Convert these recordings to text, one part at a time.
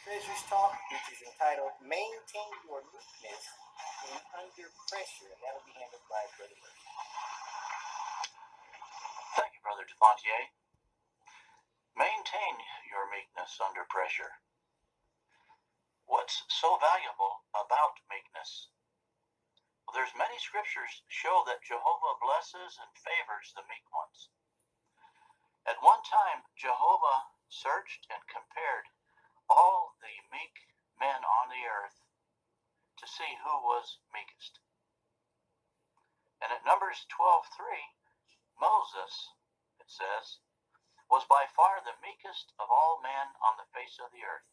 Treasures Talk, which is entitled Maintain Your Meekness when Under Pressure, and that'll be handled by Brother Murphy. Thank you, Brother Defontier. Maintain your meekness under pressure. What's so valuable about meekness? Well, there's many scriptures show that Jehovah blesses and favors the meek ones. At one time, Jehovah searched and compared all the meek men on the earth to see who was meekest. And at Numbers 12:3, Moses, it says, was by far the meekest of all men on the face of the earth.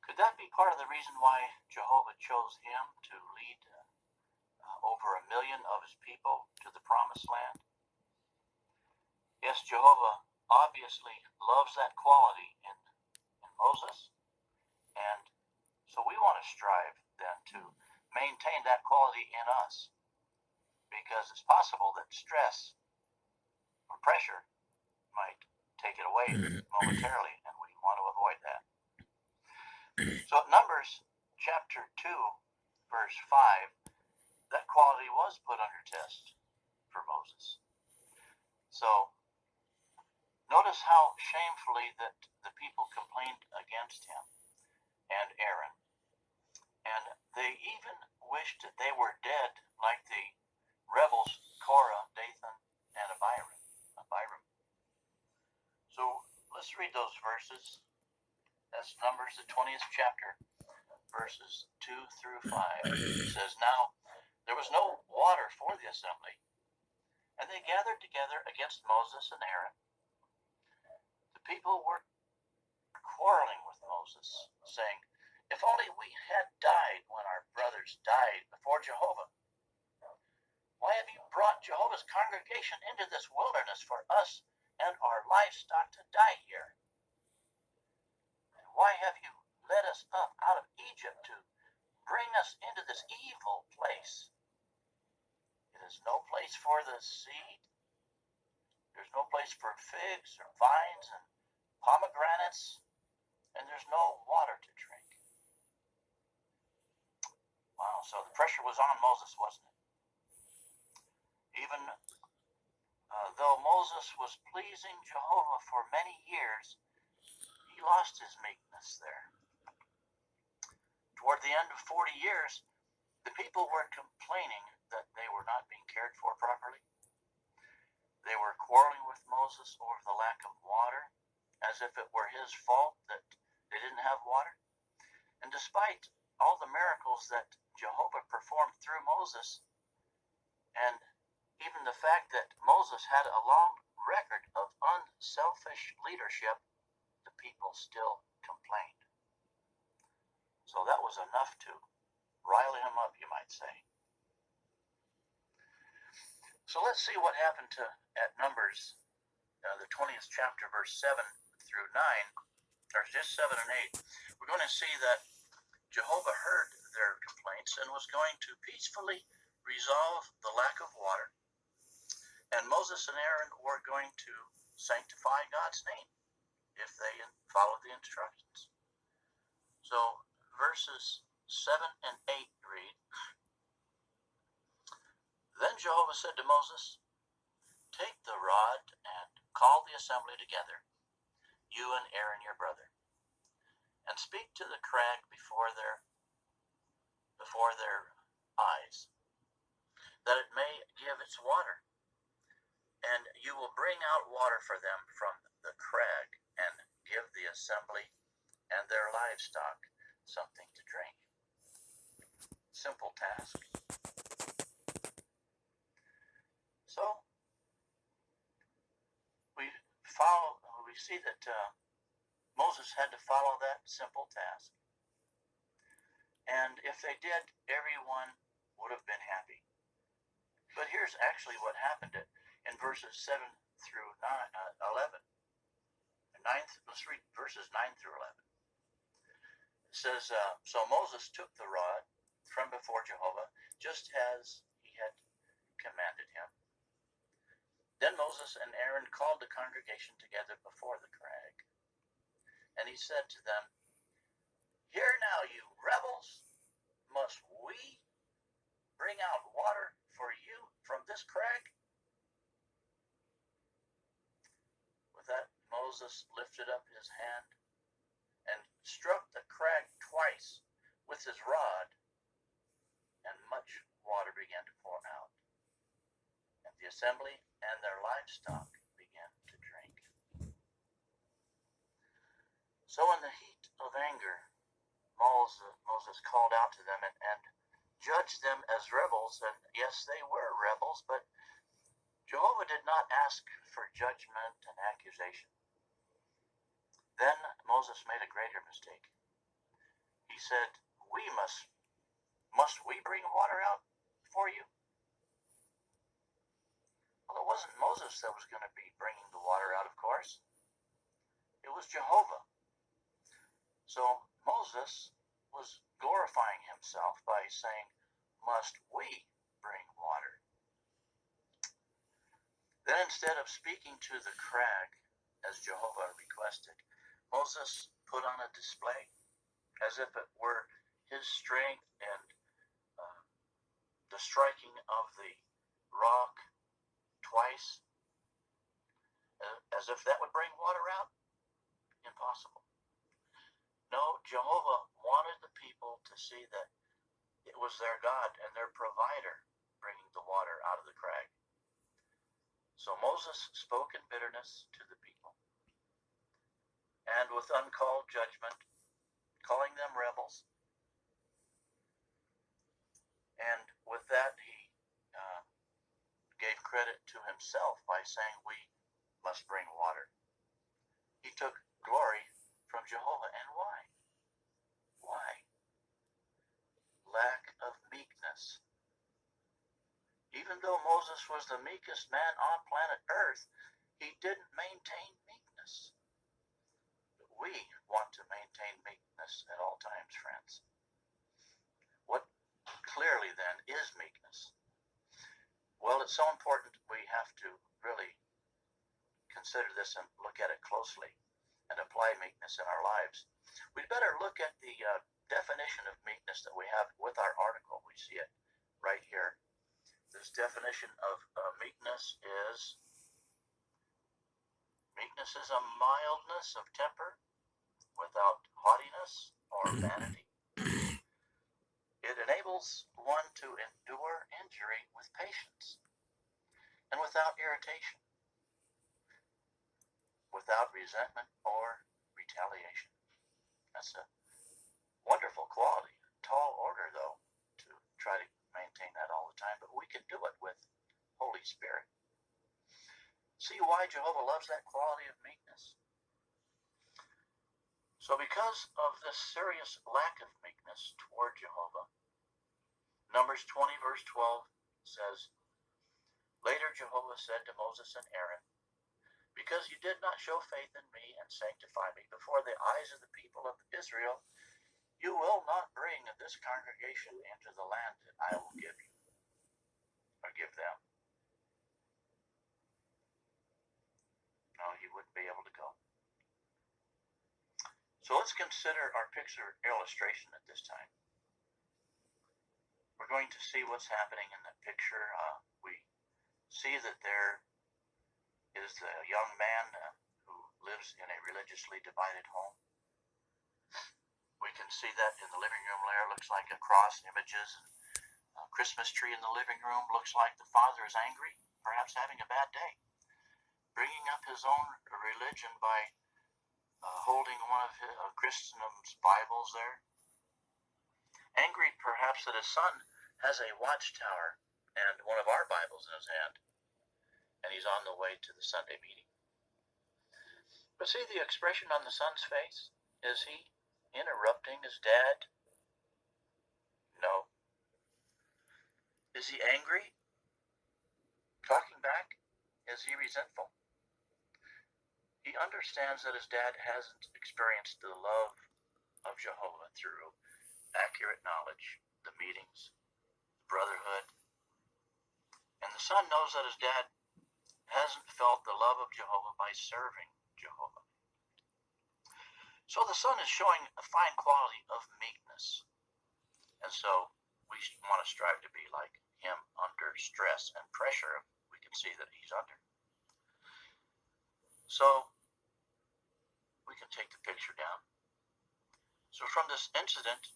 Could that be part of the reason why Jehovah chose him to lead over 1 million of his people to the promised land? Yes, Jehovah obviously loves that quality in Moses, and so we want to strive then to maintain that quality in us, because it's possible that stress or pressure might take it away momentarily, and we want to avoid that. So at Numbers chapter 2, verse 5, that quality was put under test for Moses. So notice how shamefully that the people complained against him and Aaron. And they even wished that they were dead, like the rebels Korah, Dathan, and Abiram. So let's read those verses. That's Numbers, the 20th chapter, verses 2 through 5. It says, "Now there was no water for the assembly, and they gathered together against Moses and Aaron. The people were quarreling with Moses, saying, 'If only we had died when our brothers died before Jehovah. Why have you brought Jehovah's congregation into this wilderness for us and our livestock to die here? And why have you led us up out of Egypt to bring us into this evil place? It is no place for the seed. There's no place for figs or vines and pomegranates, and there's no water to drink.'" Wow, so the pressure was on Moses, wasn't it? Even though Moses was pleasing Jehovah for many years, he lost his meekness there. Toward the end of 40 years, the people were complaining that they were not being cared for properly. They were quarreling with Moses over the lack of water, as if it were his fault that they didn't have water. And despite all the miracles that Jehovah performed through Moses, and even the fact that Moses had a long record of unselfish leadership, the people still complained. So that was enough to rile him up, you might say. So let's see what happened at Numbers, the 20th chapter, verse 7 through 9, or just 7 and 8. We're going to see that Jehovah heard their complaints and was going to peacefully resolve the lack of water. And Moses and Aaron were going to sanctify God's name if they followed the instructions. So verses 7 and 8 read, "Then Jehovah said to Moses, 'Take the rod and call the assembly together, you and Aaron your brother, and speak to the crag before their eyes, that it may give its water. And you will bring out water for them from the crag, and give the assembly and their livestock something to drink.'" Simple task. So we see that Moses had to follow that simple task. And if they did, everyone would have been happy. But here's actually what happened in verses 7 through 11. Let's read verses 9 through 11. It says, "So Moses took the rod from before Jehovah, just as he had commanded him. Then Moses and Aaron called the congregation together before the crag. And he said to them, "Hear now, you rebels, must we bring out water for you from this crag?" With that, Moses lifted up his hand and struck the crag twice with his rod, and much water began to pour out. And the assembly and their livestock began to drink. So in the heat of anger, Moses called out to them and judged them as rebels. And yes, they were rebels, but Jehovah did not ask for judgment and accusation. Then Moses made a greater mistake. He said, must we bring water out for you? Well, it wasn't Moses that was going to be bringing the water out, of course. It was Jehovah. So Moses was glorifying himself by saying, "Must we bring water?" Then instead of speaking to the crag as Jehovah requested, Moses put on a display as if it were his strength and the striking of the rock twice, as if that would bring water out. Impossible. No, Jehovah wanted the people to see that it was their God and their provider bringing the water out of the crag. So Moses spoke in bitterness to the people, and with uncalled judgment, calling them rebels. And with that, he gave credit to himself by saying, "We must bring water." He took glory from Jehovah. And why? Why? Lack of meekness. Even though Moses was the meekest man on planet Earth, he didn't maintain meekness. We want to maintain meekness at all times, friends. What clearly then is meekness? Well, it's so important we have to really consider this and look at it closely and apply meekness in our lives. We'd better look at the definition of meekness that we have with our article. We see it right here. This definition of meekness is a mildness of temper without haughtiness or vanity. It enables one to endure injury with patience and without irritation, without resentment or retaliation. That's a wonderful quality. Tall order, though, to try to maintain that all the time, but we can do it with Holy Spirit. See why Jehovah loves that quality of meekness? So because of this serious lack of meekness toward Jehovah, Numbers 20 verse 12 says, "Later Jehovah said to Moses and Aaron, because you did not show faith in me and sanctify me before the eyes of the people of Israel, you will not bring this congregation into the land that I will give you, or give them." No, you wouldn't be able to go. So let's consider our picture illustration at this time. We're going to see what's happening in that picture. We see that there is a young man who lives in a religiously divided home. We can see that in the living room there. Looks like a cross, images, and a Christmas tree in the living room. Looks like the father is angry, perhaps having a bad day, bringing up his own religion by holding one of Christendom's Bibles there. Angry perhaps that his son has a watchtower and one of our Bibles in his hand, and he's on the way to the Sunday meeting. But see the expression on the son's face? Is he interrupting his dad? No. Is he angry? Talking back? Is he resentful? He understands that his dad hasn't experienced the love of Jehovah through accurate knowledge, the meetings, the brotherhood. And the son knows that his dad hasn't felt the love of Jehovah by serving Jehovah. So the son is showing a fine quality of meekness. And so we want to strive to be like him under stress and pressure we can see that he's under. So we can take the picture down. So from this incident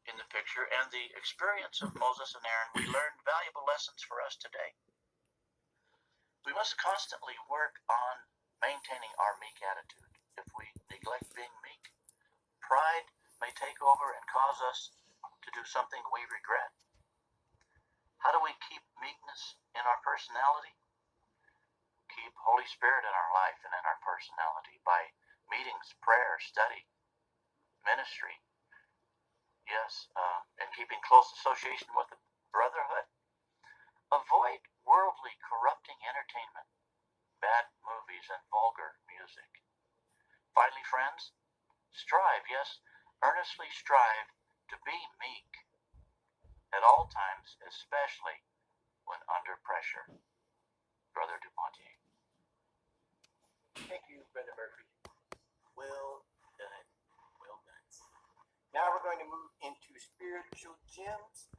in the picture and the experience of Moses and Aaron, we learned valuable lessons for us today. We must constantly work on maintaining our meek attitude. If we neglect being meek, pride may take over and cause us to do something we regret. How do we keep meekness in our personality? Keep Holy Spirit in our life and in our personality by meetings, prayer, study, ministry. Yes, and keeping close association with the brotherhood. Avoid worldly, corrupting entertainment, bad movies, and vulgar music. Finally, friends, strive, yes, earnestly strive to be meek at all times, especially when under pressure. Brother Dupontier. Thank you, Brother Murphy. Well done. Well done. Now we're going to move into spiritual gems.